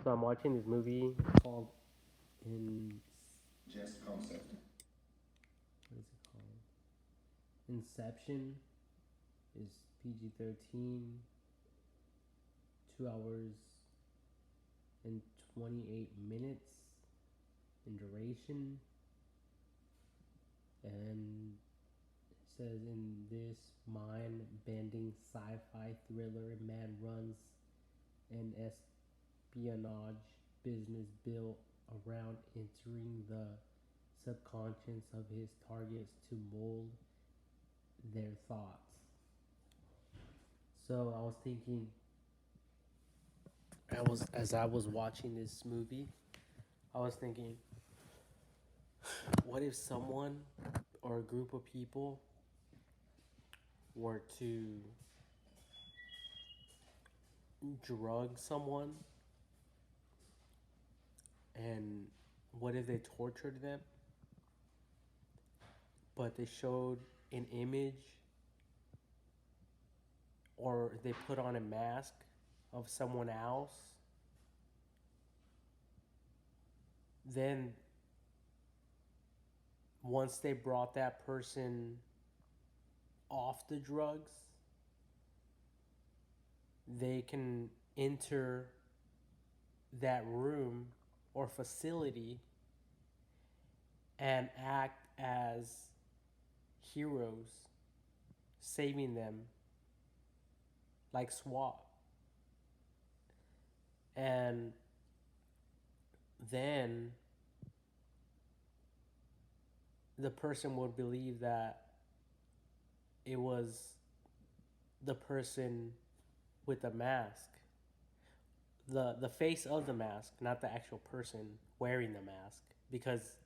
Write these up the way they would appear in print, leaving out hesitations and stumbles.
So I'm watching this movie called In. Just concept. What is it called? Inception. Is PG-13. 2 hours and 28 minutes in duration, and it says in this mind-bending sci-fi thriller, a man runs an espionage business built around entering the subconscious of his targets to mold their thoughts. So I was thinking, as I was watching this movie, I was thinking, what if someone or a group of people were to drug someone, and what if they tortured them, but they showed an image or they put on a mask of someone else, then once they brought that person off the drugs, they can enter that room or facility and act as heroes, saving them like SWAT. And then the person would believe that it was the person with the mask, the face of the mask, not the actual person wearing the mask, because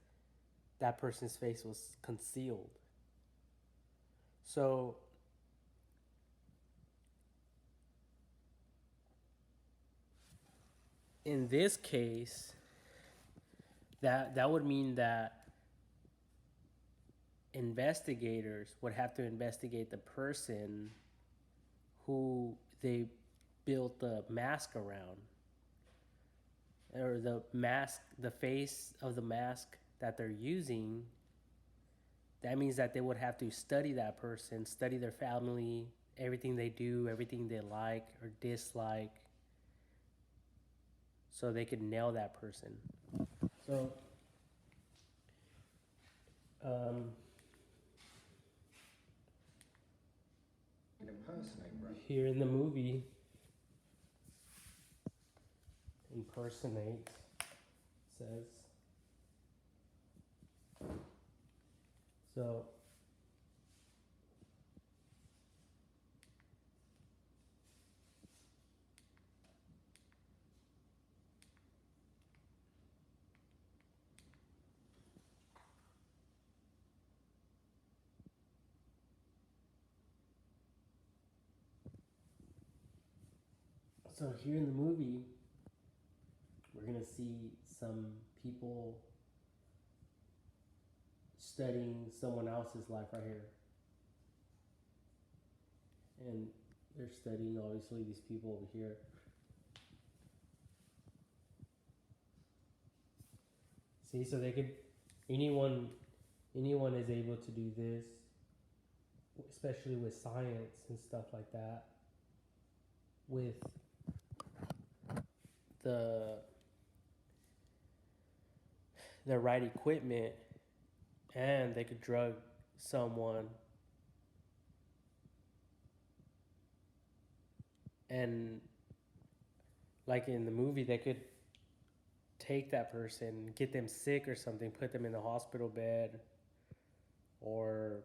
that person's face was concealed. So in this case, that would mean that investigators would have to investigate the person who they built the mask around, or the mask, the face of the mask that they're using. That means that they would have to study that person, study their family, everything they do, everything they like or dislike, so they could nail that person. So, um, Impersonate, bro. here in the movie, impersonate says. So, so here in the movie, we're gonna see some people studying someone else's life right here, and they're studying obviously these people over here. See, so they could, anyone anyone is able to do this, especially with science and stuff like that, with the the right equipment, and they could drug someone, and like in the movie they could take that person, get them sick or something, put them in the hospital bed, or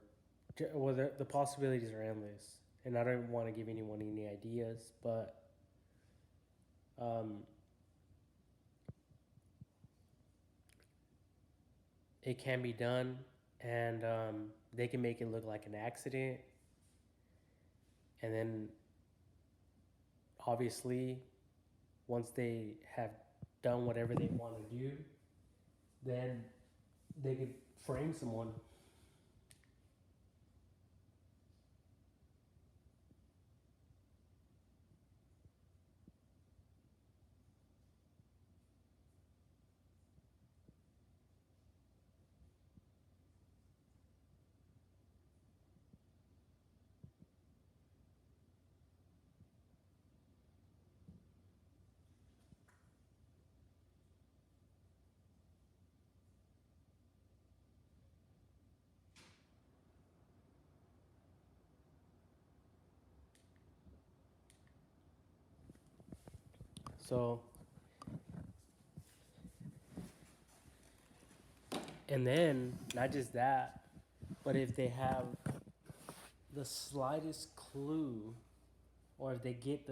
well, the possibilities are endless. And I don't want to give anyone any ideas, but um, it can be done, and they can make it look like an accident, and then obviously once they have done whatever they want to do, then they could frame someone. So, and then not just that, but if they have the slightest clue, or if they get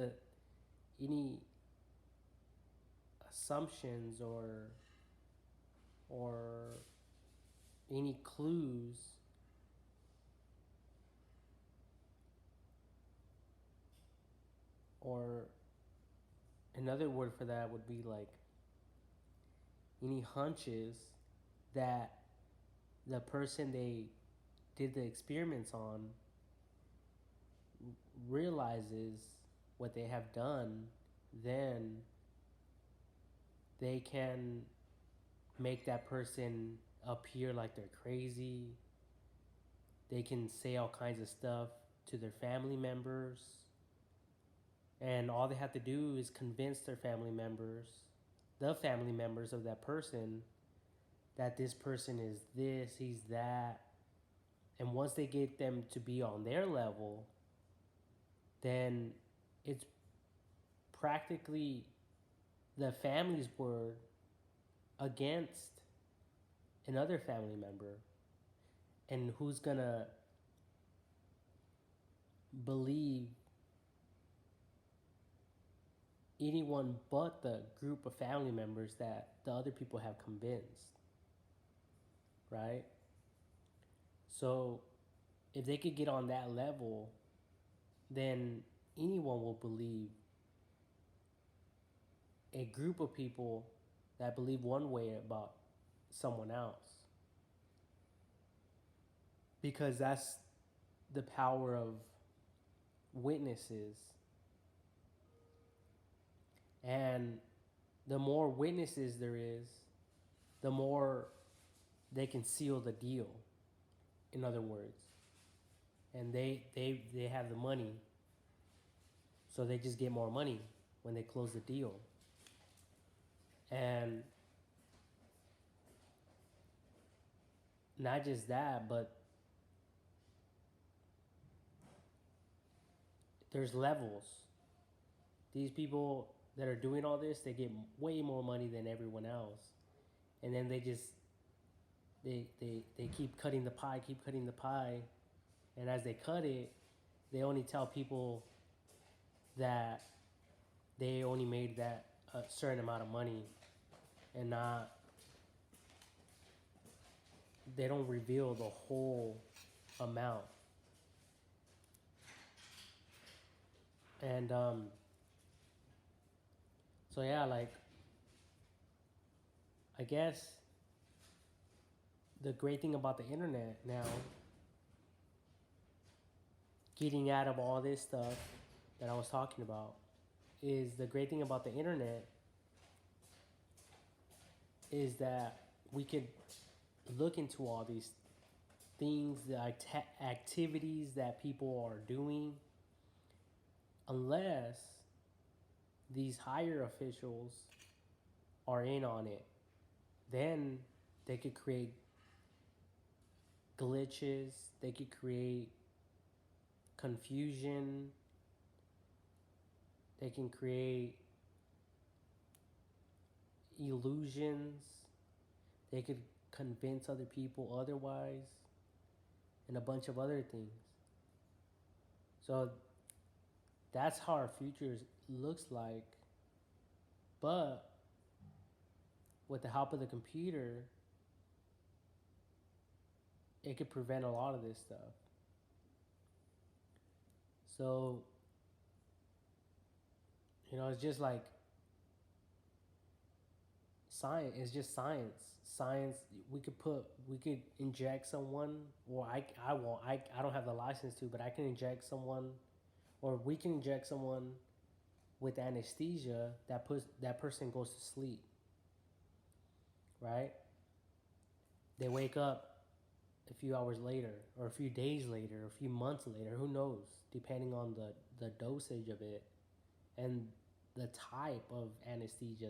any assumptions or any clues, or another word for that would be like any hunches that the person they did the experiments on realizes what they have done, then they can make that person appear like they're crazy. They can say all kinds of stuff to their family members. And all they have to do is convince their family members, the family members of that person, that this person is this, he's that. And once they get them to be on their level, then it's practically the family's word against another family member. And who's gonna believe anyone but the group of family members that the other people have convinced, right? So if they could get on that level, then anyone will believe a group of people that believe one way about someone else. Because that's the power of witnesses. And the more witnesses there is, the more they can seal the deal, in other words. And they have the money, so they just get more money when they close the deal. And not just that, but there's levels. These people that are doing all this, they get way more money than everyone else. And then they just, they keep cutting the pie, And as they cut it, they only tell people that they only made that a certain amount of money, and they don't reveal the whole amount. And so yeah, like, I guess the great thing about the internet now, getting out of all this stuff that I was talking about, is the great thing about the internet is that we could look into all these things, the activities that people are doing, unless these higher officials are in on it. Then they could create glitches, they could create confusion, they can create illusions, they could convince other people otherwise, and a bunch of other things. So that's how our future looks like. But with the help of the computer, it could prevent a lot of this stuff. So, it's just like science. It's just science. Science. We could inject someone, or I don't have the license to, but I can inject someone, or we can inject someone with anesthesia that person goes to sleep. Right? They wake up a few hours later, or a few days later, or a few months later, who knows, depending on the dosage of it and the type of anesthesia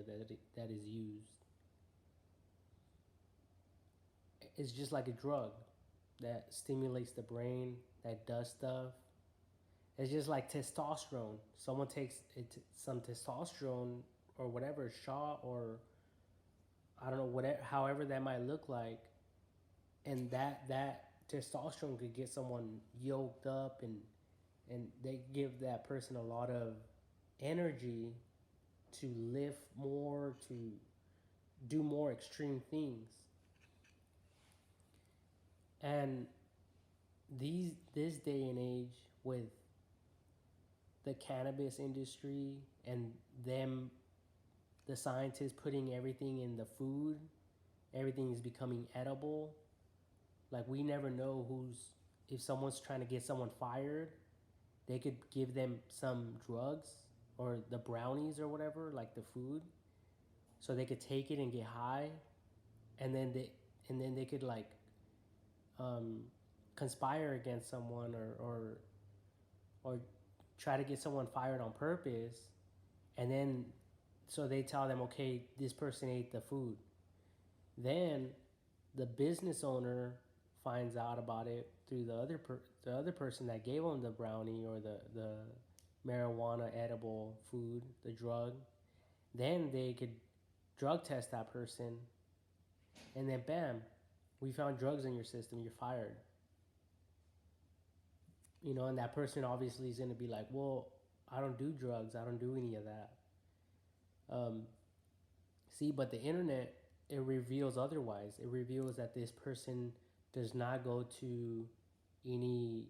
that is used. It's just like a drug that stimulates the brain, that does stuff. It's just like testosterone. Someone takes some testosterone or whatever shot, or I don't know, whatever, however that might look like, and that testosterone could get someone yoked up, and they give that person a lot of energy to lift more, to do more extreme things. And this day and age, with the cannabis industry and them, the scientists putting everything in the food, everything is becoming edible. Like, we never know if someone's trying to get someone fired, they could give them some drugs or the brownies or whatever, like the food, so they could take it and get high, and then they could like conspire against someone, or try to get someone fired on purpose, and then so they tell them, okay, this person ate the food. Then the business owner finds out about it through the other person that gave them the brownie or the marijuana edible food, the drug. Then they could drug test that person, and then bam, we found drugs in your system, you're fired. And that person obviously is going to be like, well, I don't do drugs, I don't do any of that. See, but the internet, it reveals otherwise. It reveals that this person does not go to any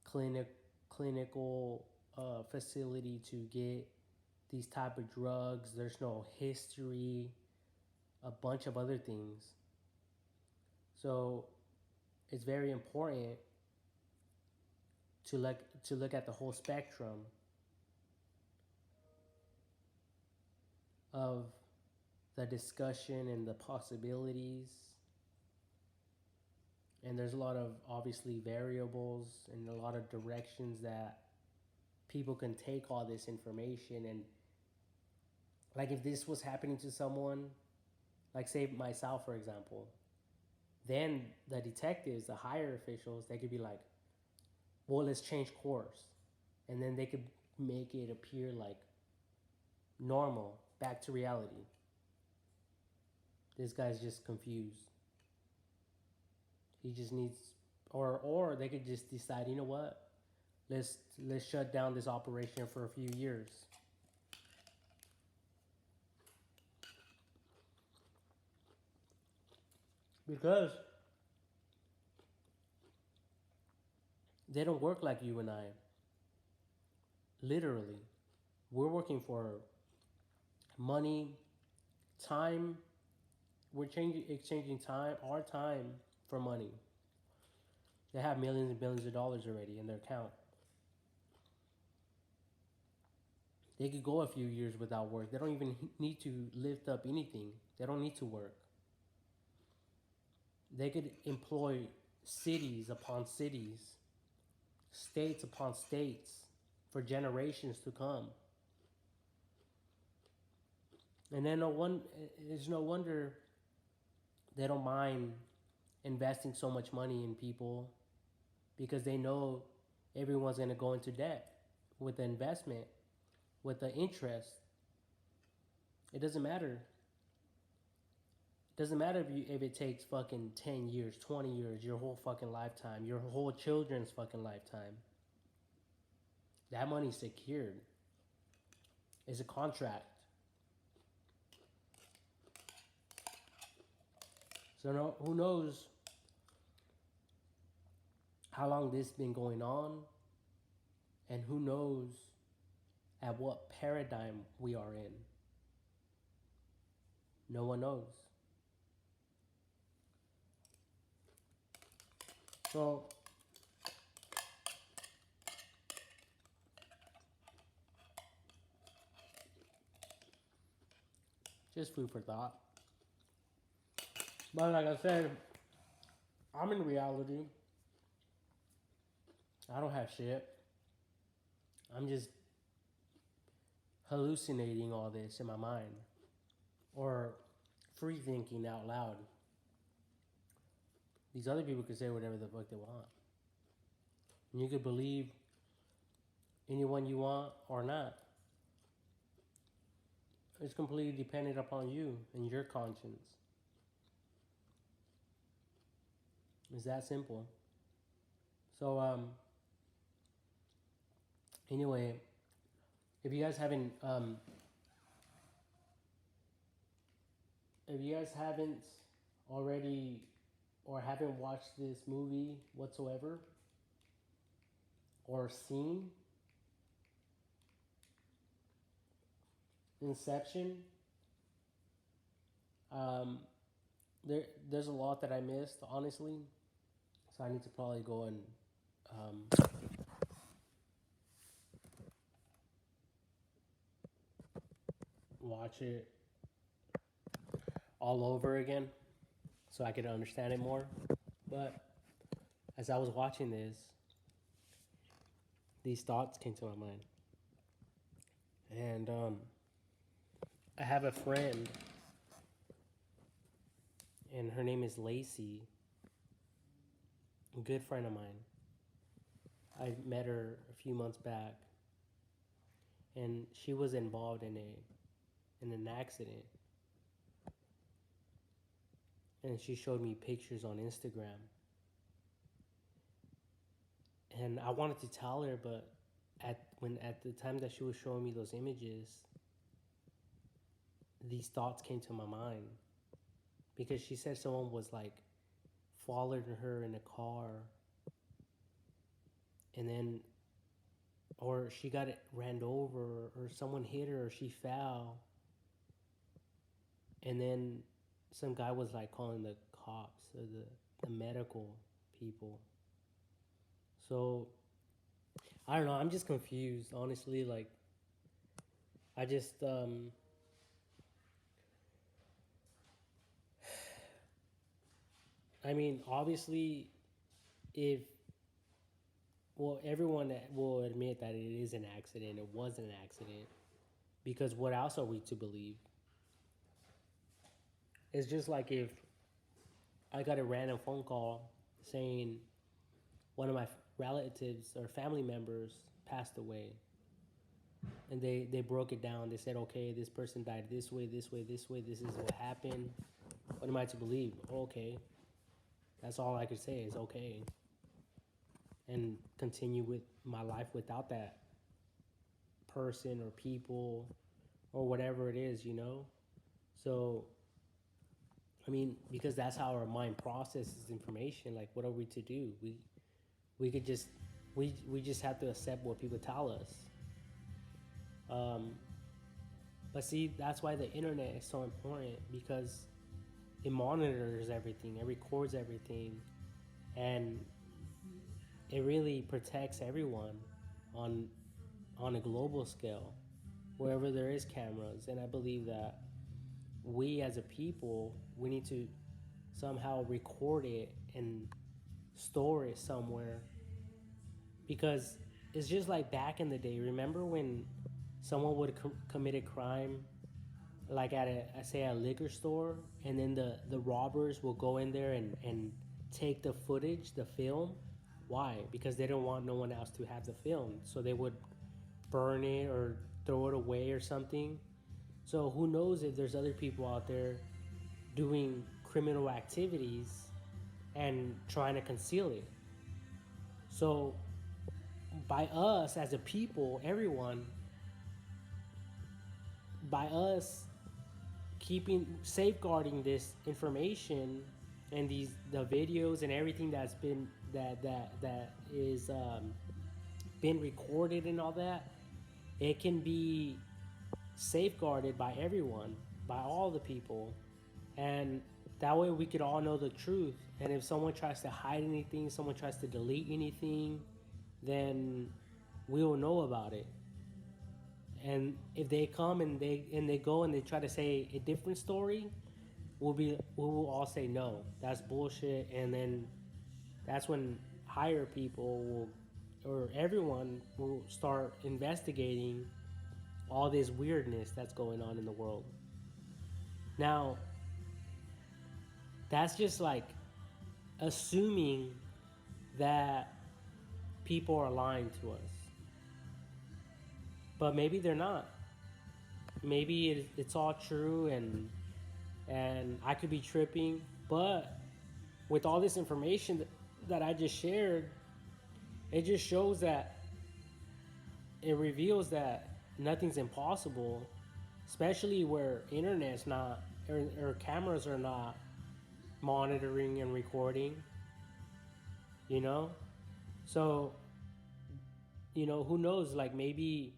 clinical facility to get these type of drugs. There's no history, a bunch of other things. So it's very important to look at the whole spectrum of the discussion and the possibilities. And there's a lot of obviously variables and a lot of directions that people can take all this information. And like, if this was happening to someone, like say myself, for example, then the detectives, the higher officials, they could be like, well, let's change course. And then they could make it appear like normal, back to reality. This guy's just confused. He just needs, or they could just decide, you know what? Let's shut down this operation for a few years. Because they don't work like you and I. Literally. We're working for money, time. We're exchanging time, our time, for money. They have millions and billions of dollars already in their account. They could go a few years without work. They don't even need to lift up anything. They don't need to work. They could employ cities upon cities, states upon states, for generations to come. And then there's no wonder they don't mind investing so much money in people, because they know everyone's going to go into debt with the investment, with the interest. It doesn't matter. It doesn't matter if it takes fucking 10 years, 20 years, your whole fucking lifetime, your whole children's fucking lifetime. That money's secured. It's a contract. So who knows how long this has been going on, and who knows at what paradigm we are in. No one knows. So just food for thought. But like I said, I'm in reality. I don't have shit. I'm just hallucinating all this in my mind, or free thinking out loud. These other people can say whatever the fuck they want. And you could believe anyone you want or not. It's completely dependent upon you and your conscience. It's that simple. So anyway, if you guys haven't already or haven't watched this movie whatsoever or seen Inception, um, there's a lot that I missed, honestly. So I need to probably go and watch it all over again so I could understand it more. But as I was watching this, these thoughts came to my mind. And I have a friend, and her name is Lacey, a good friend of mine. I met her a few months back, and she was involved in an accident. And she showed me pictures on Instagram. And I wanted to tell her, but at the time that she was showing me those images, these thoughts came to my mind. Because she said someone was like following her in a car, and then or she got ran over, or someone hit her, or she fell, and then some guy was like calling the cops or the medical people. So I don't know, I'm just confused, honestly. Like, I just I mean, obviously, if well, everyone will admit that it is an accident. It was an accident, because what else are we to believe? It's just like if I got a random phone call saying one of my relatives or family members passed away, and they broke it down. They said, okay, this person died this way, this way, this way. This is what happened. What am I to believe? Okay. That's all I could say is okay. And continue with my life without that person or people or whatever it is, you know? So, I mean, because that's how our mind processes information. Like, what are we to do? We could just, we just have to accept what people tell us. But see, that's why the internet is so important, because it monitors everything, it records everything, and it really protects everyone on a global scale, wherever there is cameras. And I believe that we as a people, we need to somehow record it and store it somewhere, because it's just like back in the day. Remember when someone would commit a crime, like at a liquor store, and then the robbers will go in there and take the footage, the film. Why? Because they don't want no one else to have the film, so they would burn it or throw it away or something. So who knows if there's other people out there doing criminal activities and trying to conceal it. So by us as a people, everyone, by us safeguarding this information and the videos and everything that's been that is been recorded and all that, it can be safeguarded by everyone, by all the people, and that way we could all know the truth. And if someone tries to hide anything, someone tries to delete anything, then we will know about it. And if they come and they go and they try to say a different story, we will all say no, that's bullshit. And then that's when higher people will, or everyone will start investigating all this weirdness that's going on in the world. Now, that's just like assuming that people are lying to us. But maybe they're not. maybe it's all true, and I could be tripping, but with all this information that I just shared, it just shows that it reveals that nothing's impossible, especially where internet's not or cameras are not monitoring and recording, you know? So, who knows? Like maybe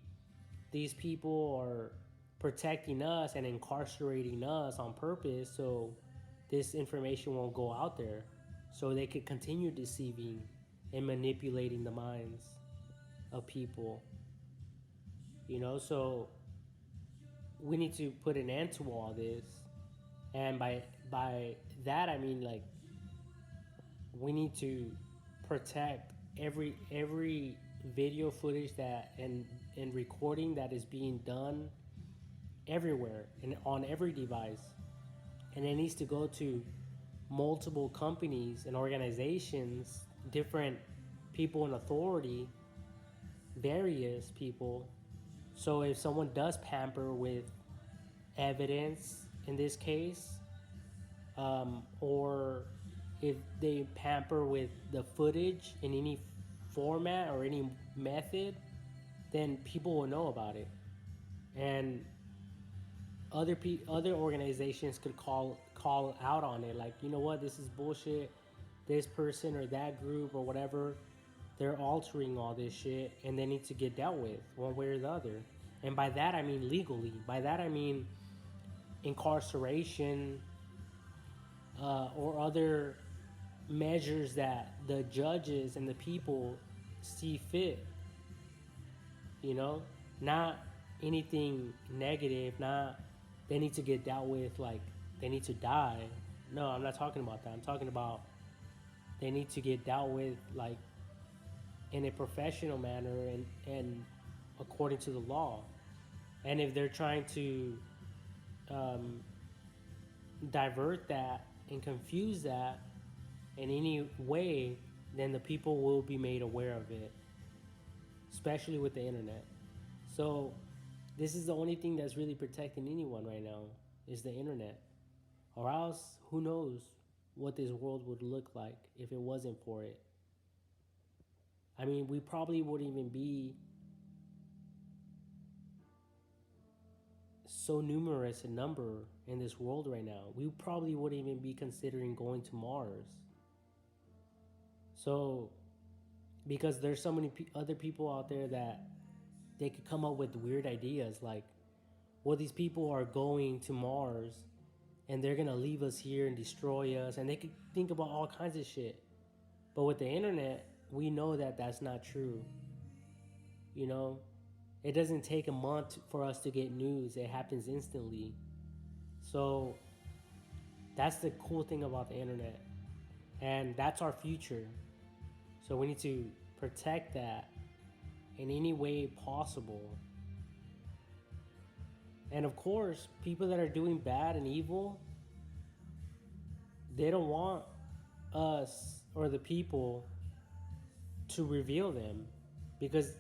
these people are protecting us and incarcerating us on purpose so this information won't go out there, so they could continue deceiving and manipulating the minds of people, so we need to put an end to all this. And by that I mean, like, we need to protect every video footage that and recording that is being done everywhere and on every device, and it needs to go to multiple companies and organizations, different people in authority, various people. So if someone does pamper with evidence in this case, or if they pamper with the footage in any format or any method, then people will know about it, and other organizations could call out on it, like, you know what, this is bullshit. This person or that group or whatever, they're altering all this shit, and they need to get dealt with one way or the other. And by that I mean legally. By that I mean incarceration, or other measures that the judges and the people see fit. Not anything negative. Not they need to get dealt with like they need to die. No, I'm not talking about that. I'm talking about they need to get dealt with like in a professional manner and according to the law. And if they're trying to divert that and confuse that in any way, then the people will be made aware of it, especially with the internet. So this is the only thing that's really protecting anyone right now, is the internet. Or else, who knows what this world would look like if it wasn't for it. I mean, we probably wouldn't even be so numerous in number in this world right now. We probably wouldn't even be considering going to Mars. So, because there's so many other people out there that they could come up with weird ideas like, well, these people are going to Mars and they're gonna leave us here and destroy us, and they could think about all kinds of shit. But with the internet, we know that that's not true. It doesn't take a month for us to get news. It happens instantly. So that's the cool thing about the internet, and that's our future. So we need to protect that in any way possible. And of course, people that are doing bad and evil, they don't want us or the people to reveal them, because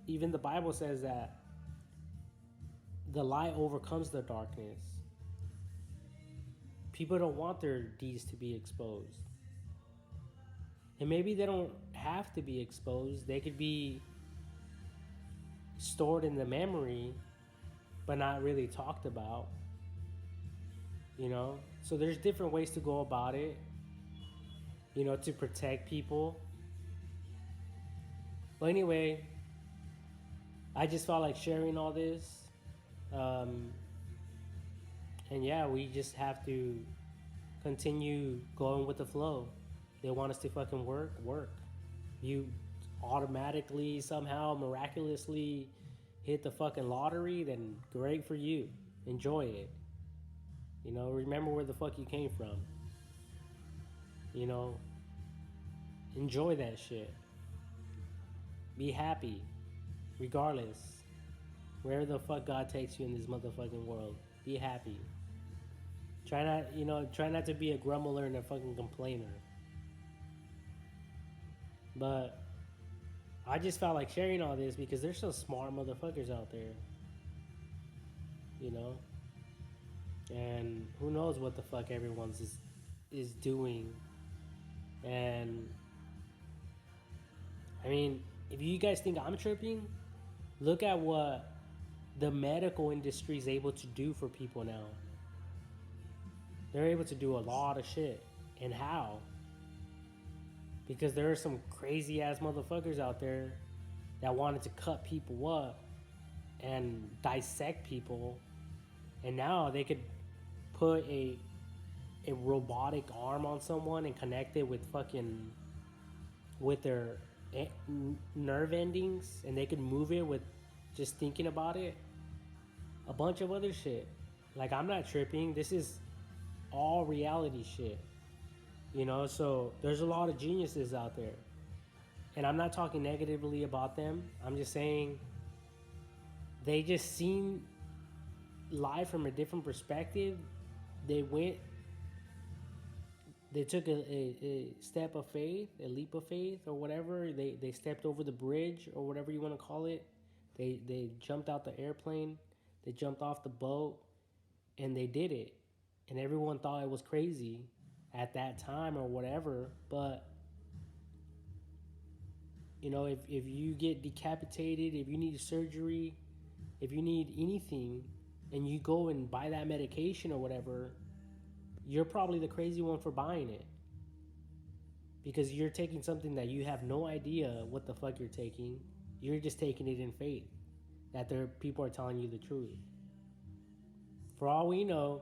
even the Bible says that the light overcomes the darkness. People don't want their deeds to be exposed. And maybe they don't have to be exposed. They could be stored in the memory, but not really talked about. So there's different ways to go about it, to protect people. But anyway, I just felt like sharing all this. And yeah, we just have to continue going with the flow. They want us to fucking work. You automatically, somehow, miraculously hit the fucking lottery, then great for you. Enjoy it. Remember where the fuck you came from. Enjoy that shit. Be happy, regardless. Where the fuck God takes you in this motherfucking world, be happy. Try not to be a grumbler and a fucking complainer. But I just felt like sharing all this because there's some smart motherfuckers out there. you know? And who knows what the fuck everyone's is doing. And I mean, if you guys think I'm tripping, look at what the medical industry is able to do for people now. They're able to do a lot of shit. And how? Because there are some crazy ass motherfuckers out there that wanted to cut people up and dissect people, and now they could put a robotic arm on someone and connect it with fucking with their nerve endings, and they could move it with just thinking about it. A bunch of other shit. Like, I'm not tripping. This is all reality shit. You know, so there's a lot of geniuses out there. And I'm not talking negatively about them. I'm just saying they just seen life from a different perspective. They took a step of faith, a leap of faith, or whatever. They stepped over the bridge, or whatever you want to call it. They jumped out the airplane. They jumped off the boat, and they did it. And everyone thought it was crazy at that time or whatever. But, you know, if you get decapitated, if you need surgery, if you need anything, and you go and buy that medication or whatever, you're probably the crazy one for buying it. Because you're taking something that you have no idea what the fuck you're taking. You're just taking it in faith that people are telling you the truth. For all we know,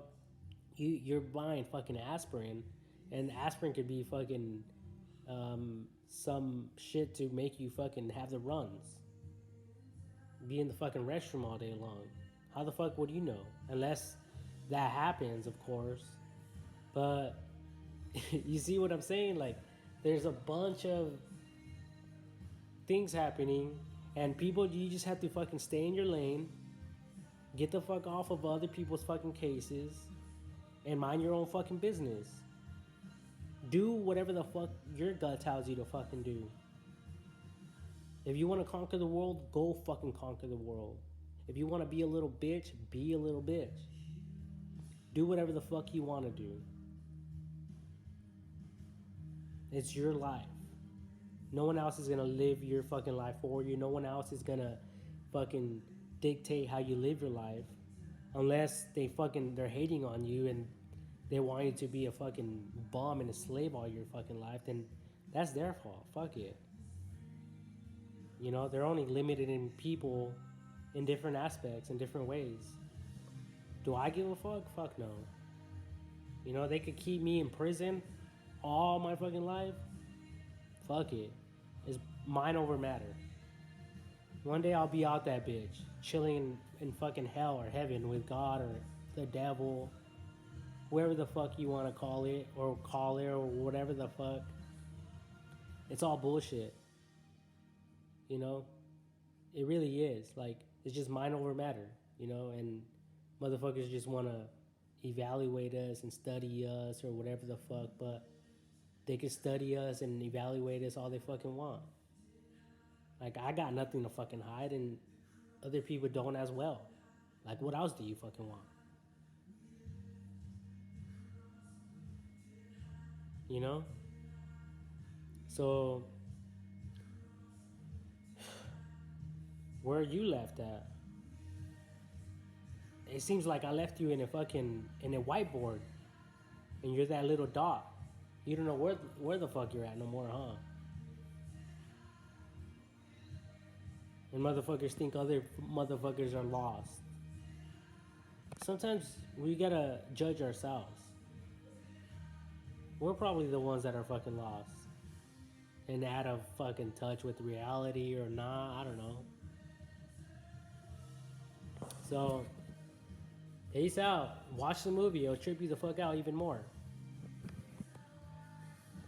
you're buying fucking aspirin, and aspirin could be fucking some shit to make you fucking have the runs. Be in the fucking restroom all day long. How the fuck would you know? Unless that happens, of course. But you see what I'm saying? Like, there's a bunch of things happening, and people, you just have to fucking stay in your lane, get the fuck off of other people's fucking cases, and mind your own fucking business. Do whatever the fuck your gut tells you to fucking do. If you want to conquer the world, go fucking conquer the world. If you want to be a little bitch, be a little bitch. Do whatever the fuck you want to do. It's your life. No one else is gonna live your fucking life for you. No one else is gonna fucking dictate how you live your life. Unless they're hating on you and they want you to be a fucking bum and a slave all your fucking life, then that's their fault. Fuck it. You know, they're only limited in people in different aspects, in different ways. Do I give a fuck? Fuck no. You know, they could keep me in prison all my fucking life. Fuck it. It's mind over matter. One day I'll be out that bitch, chilling in fucking hell or heaven with God or the devil, whoever the fuck you want to call it or whatever the fuck. It's all bullshit. You know? It really is. Like, it's just mind over matter, you know? And motherfuckers just want to evaluate us and study us or whatever the fuck, but they can study us and evaluate us all they fucking want. Like, I got nothing to fucking hide, and other people don't as well. Like, what else do you fucking want? You know? So, where are you left at? It seems like I left you in a whiteboard, and you're that little dot. You don't know where the fuck you're at no more, huh? And motherfuckers think other motherfuckers are lost. Sometimes we gotta judge ourselves. We're probably the ones that are fucking lost and out of fucking touch with reality or not. I don't know. So, peace out. Watch the movie. It'll trip you the fuck out even more.